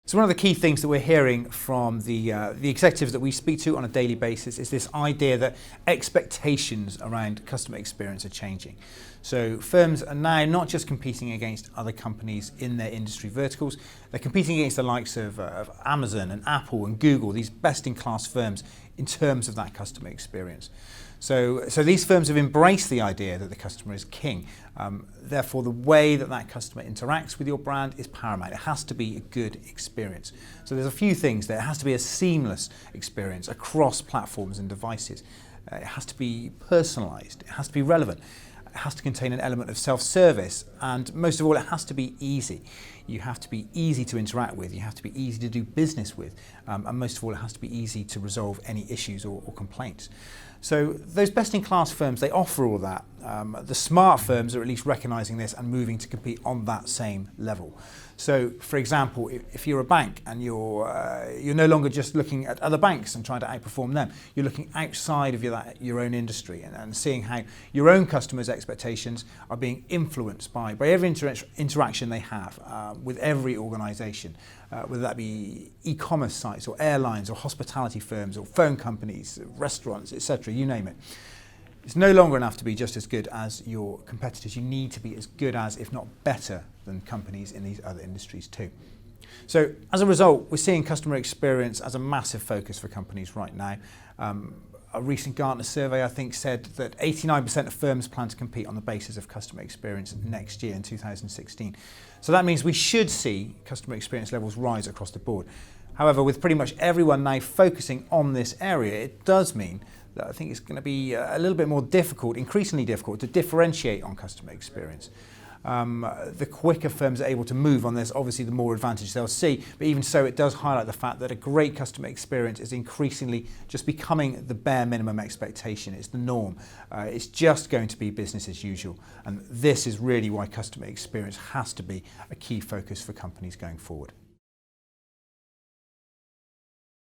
So one of the key things that we're hearing from the executives that we speak to on a daily basis is this idea that expectations around customer experience are changing. So firms are now not just competing against other companies in their industry verticals, they're competing against the likes of Amazon and Apple and Google, these best-in-class firms in terms of that customer experience. So these firms have embraced the idea that the customer is king. Therefore, the way that customer interacts with your brand is paramount. It has to be a good experience. So there's a few things there. It has to be a seamless experience across platforms and devices. It has to be personalized. It has to be relevant. It has to contain an element of self-service, and most of all, it has to be easy. You have to be easy to interact with, you have to be easy to do business with, and most of all, it has to be easy to resolve any issues or complaints. So those best-in-class firms, they offer all that. The smart firms are at least recognizing this and moving to compete on that same level. So, for example, if you're a bank and you're no longer just looking at other banks and trying to outperform them, you're looking outside of your own industry and seeing how your own customers' expectations are being influenced by every interaction they have with every organization, whether that be e-commerce sites or airlines or hospitality firms or phone companies, restaurants, etc., you name it. It's no longer enough to be just as good as your competitors. You need to be as good as, if not better than, companies in these other industries too. So as a result, we're seeing customer experience as a massive focus for companies right now. A recent Gartner survey, I think, said that 89% of firms plan to compete on the basis of customer experience next year in 2016. So that means we should see customer experience levels rise across the board. However, with pretty much everyone now focusing on this area, it does mean that I think it's going to be a little bit more difficult, increasingly difficult, to differentiate on customer experience. The quicker firms are able to move on this, obviously the more advantage they'll see, but even so it does highlight the fact that a great customer experience is increasingly just becoming the bare minimum expectation. It's the norm. It's just going to be business as usual, and this is really why customer experience has to be a key focus for companies going forward.